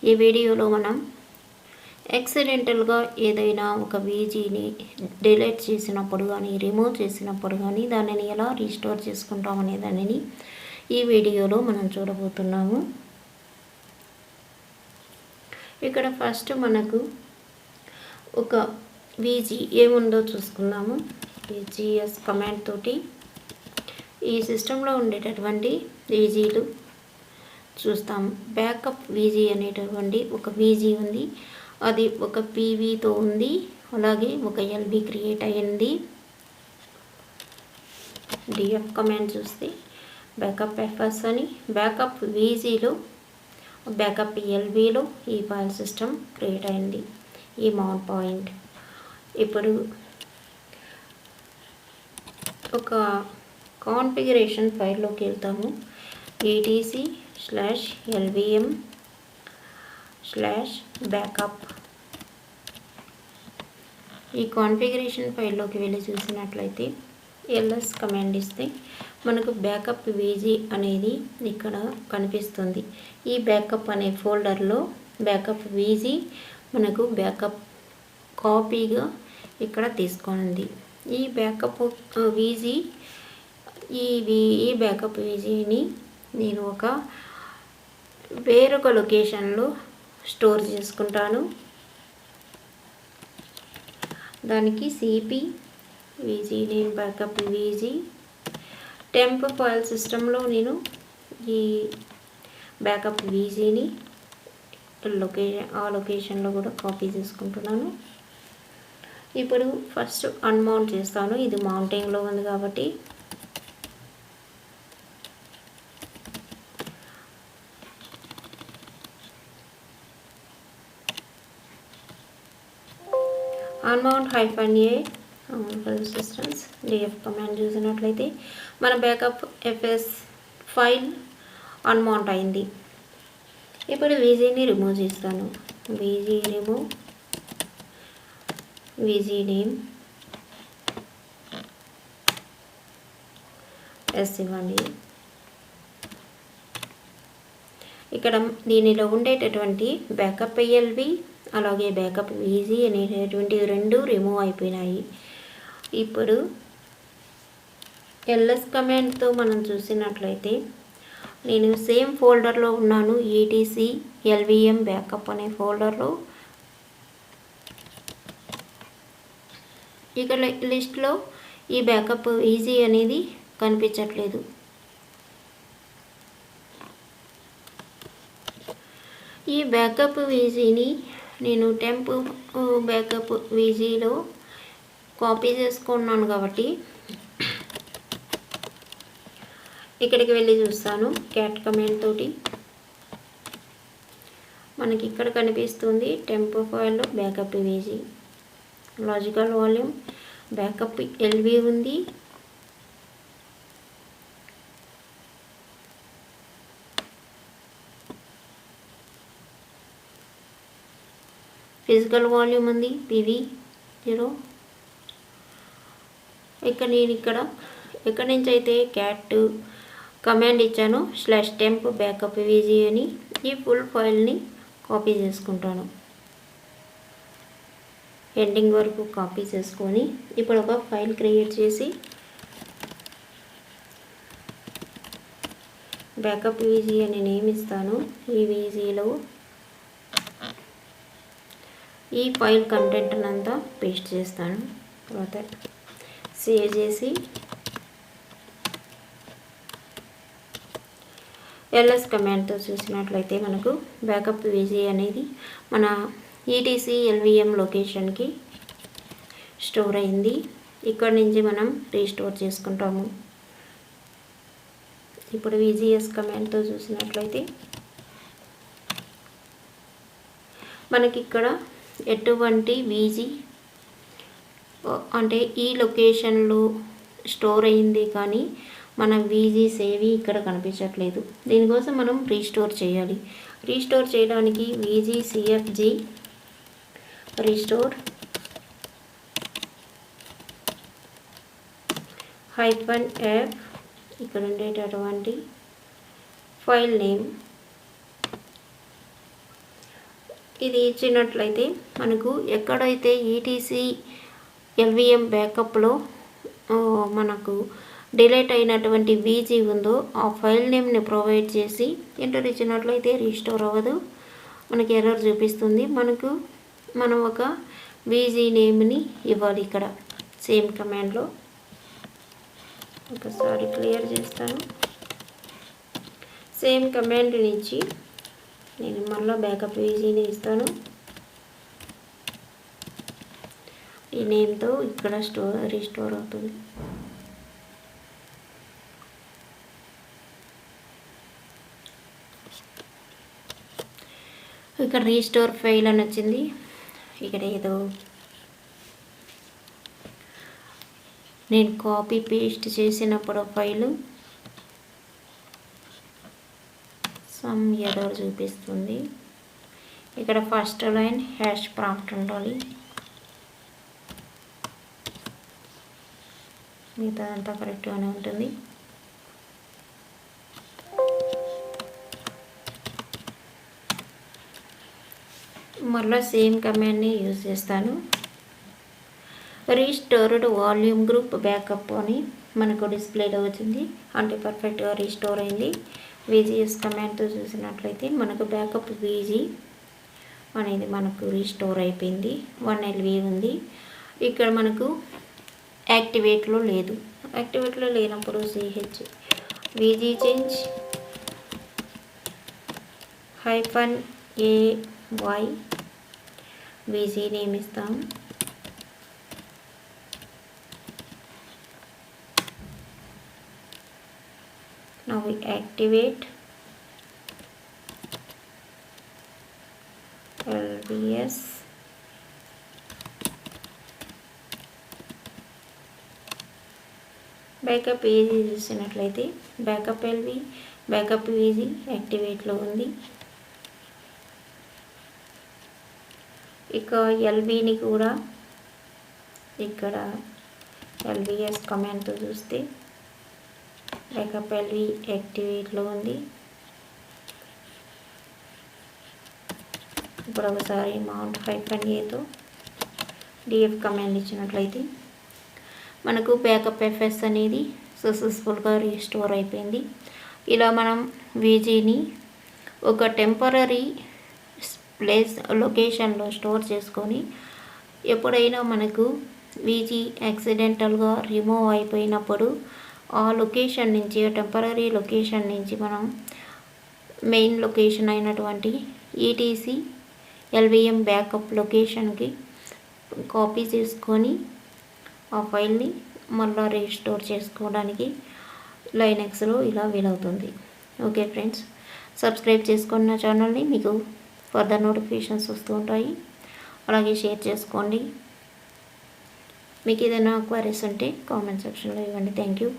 ఈ వీడియోలో మనం యాక్సిడెంటల్గా ఏదైనా ఒక వీజీని డిలీట్ చేసినప్పుడు కానీ రిమూవ్ చేసినప్పుడు కానీ దానిని ఎలా రీస్టోర్ చేసుకుంటాం అనే దానిని ఈ వీడియోలో మనం చూడబోతున్నాము. ఇక్కడ ఫస్ట్ మనకు ఒక వీజీ ఏముందో చూసుకుందాము. జిఎస్ కమాండ్ తోటి ఈ సిస్టంలో ఉండేటటువంటి వీజీలు చూస్తాం. బ్యాకప్ వీజీ అనేటటువంటి ఒక వీజీ ఉంది, అది ఒక పీవీతో ఉంది, అలాగే ఒక ఎల్బీ క్రియేట్ అయ్యింది. డిఎఫ్ కమాండ్ చూస్తే బ్యాకప్ ఎఫ్ఎస్ అని బ్యాకప్ వీజీలో బ్యాకప్ ఎల్బీలో ఈ ఫైల్ సిస్టమ్ క్రియేట్ అయింది, ఈ మౌంట్ పాయింట్. ఇప్పుడు ఒక కాన్ఫిగరేషన్ ఫైల్లోకి వెళ్తాము. etc/lvm/backup ఈ కాన్ఫిగరేషన్ ఫైల్లోకి వెళ్ళి చూసినట్లయితే ls కమాండ్ ఇస్తే మనకు బ్యాకప్ వీజీ అనేది ఇక్కడ కనిపిస్తుంది. ఈ బ్యాకప్ అనే ఫోల్డర్లో బ్యాకప్ వీజీ మనకు బ్యాకప్ కాపీగా ఇక్కడ తీసుకొనింది. ఈ బ్యాకప్ వీజీ ఈ బ్యాకప్ వీజీని నేను వేరొక లొకేషన్లో స్టోర్ చేసుకుంటాను. దానికి CP VG name backup VG temp file సిస్టంలో నేను ఈ బ్యాకప్ వీజీని ఆ లొకేషన్లో కూడా కాపీ చేసుకుంటున్నాను. ఇప్పుడు ఫస్ట్ అన్మౌంట్ చేస్తాను. ఇది మౌంటింగ్లో ఉంది కాబట్టి unmount -a systems DF command చూసినట్లయితే మన బ్యాకప్ ఎఫ్ఎస్ ఫైల్ అన్మౌంట్ అయింది. ఇప్పుడు వీజీని రిమూవ్ చేస్తాను. VG remove VG name S ఇవ్వండి. ఇక్కడ దీనిలో ఉండేటటువంటి బ్యాకప్ ఎల్బీ అలాగే బ్యాకప్ వీజీ అనేటటువంటి రెండు రిమూవ్ అయిపోయినాయి. ఇప్పుడు ls కమాండ్తో మనం చూసినట్లయితే నేను సేమ్ ఫోల్డర్లో ఉన్నాను. etc/lvm బ్యాకప్ అనే ఫోల్డర్లో. ఇక్కడ లిస్ట్లో ఈ బ్యాకప్ వీజీ అనేది కనిపించట్లేదు. ఈ బ్యాకప్ వీజీని నేను టెంప్ బ్యాకప్ వీజీలో కాపీ చేసుకున్నాను కాబట్టి ఇక్కడికి వెళ్ళి చూస్తాను. క్యాట్ కమాండ్ తోటి మనకి ఇక్కడ కనిపిస్తుంది టెంప్ ఫైల్లో backup VG, logical volume backup LB ఉంది. ఫిజికల్ వాల్యూమ్ ఉంది PV0. నేను ఎక్కడి నుంచి అయితే క్యాట్ కమాండ్ ఇచ్చాను /temp బ్యాకప్ వీజీ అని ఈ ఫుల్ ఫైల్ని కాపీ చేసుకుంటాను. ఎండింగ్ వరకు కాపీ చేసుకొని ఇప్పుడు ఒక ఫైల్ క్రియేట్ చేసి బ్యాకప్ వీజీ అని నేమ్ ఇస్తాను. ఈ వీజీలో ఈ ఫైల్ కంటెంట్ అంతా పేస్ట్ చేస్తాను. తర్వాత సేవ్ చేసి ls కమాండ్తో చూసినట్లయితే మనకు బ్యాకప్ వీజీ అనేది మన etc/lvm లొకేషన్కి స్టోర్ అయింది. ఇక్కడ నుంచి మనం రీస్టోర్ చేసుకుంటాము. ఇప్పుడు vgs కమాండ్తో చూసినట్లయితే మనకి ఇక్కడ ఎటువంటి వీజీ అంటే ఈ లొకేషన్లో స్టోర్ అయింది కానీ మన వీజీస్ ఏవి ఇక్కడ కనిపించట్లేదు. దీనికోసం మనం రీస్టోర్ చేయాలి. రీస్టోర్ చేయడానికి vgcfg రీస్టోర్ -f ఇక్కడ ఉండేటటువంటి ఫైల్ నేమ్ ఇది ఇచ్చినట్లయితే మనకు ఎక్కడైతే ఈటీసీ ఎల్విఎం బ్యాకప్లో మనకు డిలీట్ అయినటువంటి వీజీ ఉందో ఆ ఫైల్ నేమ్ని ప్రొవైడ్ చేసి ఎంటర్ ఇచ్చినట్లయితే రీస్టోర్ అవ్వదు, మనకి ఎర్రర్ చూపిస్తుంది. మనం ఒక వీజీ నేమ్ని ఇవ్వాలి. ఇక్కడ సేమ్ కమాండ్లో ఒకసారి క్లియర్ చేస్తాను. సేమ్ కమాండ్ని ఇచ్చి నేను మళ్ళీ బ్యాకప్ వీజీని ఇస్తాను. ఈ నేమ్తో ఇక్కడ రీస్టోర్ అవుతుంది. ఇక్కడ రీస్టోర్ ఫైల్ అని వచ్చింది. ఇక్కడ ఏదో నేను కాపీ పేస్ట్ చేసినప్పుడు ఫైలు సమ్ ఎర్రర్ చూపిస్తుంది. ఇక్కడ ఫస్ట్ లైన్ హ్యాష్ ప్రాంప్ట్ ఉండాలి, మిగతా అంతా కరెక్ట్గానే ఉంటుంది. మళ్ళీ సేమ్ కమాండ్ని యూజ్ చేస్తాను. రీస్టోర్డ్ వాల్యూమ్ గ్రూప్ బ్యాకప్ అని మనకు డిస్ప్లేలో వచ్చింది, అంటే పర్ఫెక్ట్గా రీస్టోర్ అయింది. VGS కమాండ్తో చూసినట్లయితే మనకు బ్యాకప్ VG అనేది మనకు రీస్టోర్ అయిపోయింది. 1 LV ఉంది. ఇక్కడ మనకు యాక్టివేట్లో లేదు. యాక్టివేట్లో లేనప్పుడు CH VG change -AY VG name ఇస్తాం. Now we activate LVS backup VG చూసినట్లయితే బ్యాకప్ LV బ్యాకప్ VG యాక్టివేట్లో ఉంది. ఇక LVని కూడా ఇక్కడ LVS కమాండ్తో చూస్తే బ్యాకప్ LV యాక్టివేట్లో ఉంది. ఇప్పుడు ఒకసారి మౌంట్ -Aతో DF కమాండ్ ఇచ్చినట్లయితే మనకు బ్యాకప్ FS అనేది సక్సెస్ఫుల్గా రీస్టోర్ అయిపోయింది. ఇలా మనం VGని ఒక టెంపరరీ ప్లేస్ లొకేషన్లో స్టోర్ చేసుకొని ఎప్పుడైనా మనకు VG యాక్సిడెంటల్గా రిమూవ్ అయిపోయినప్పుడు ఆ లొకేషన్ నుంచి, టెంపరరీ లొకేషన్ నుంచి మనం మెయిన్ లొకేషన్ అయినటువంటి ETC LVM బ్యాకప్ లొకేషన్కి కాపీ చేసుకొని ఆ ఫైల్ని మళ్ళీ రీస్టోర్ చేసుకోవడానికి లైనక్స్లో ఇలా వీలవుతుంది. ఓకే ఫ్రెండ్స్, సబ్స్క్రైబ్ చేసుకున్న ఛానల్ని, మీకు ఫర్దర్ నోటిఫికేషన్స్ వస్తూ ఉంటాయి. అలాగే షేర్ చేసుకోండి. మీకు ఏదైనా క్వైరీస్ ఉంటే కామెంట్ సెక్షన్లో ఇవ్వండి. Thank you.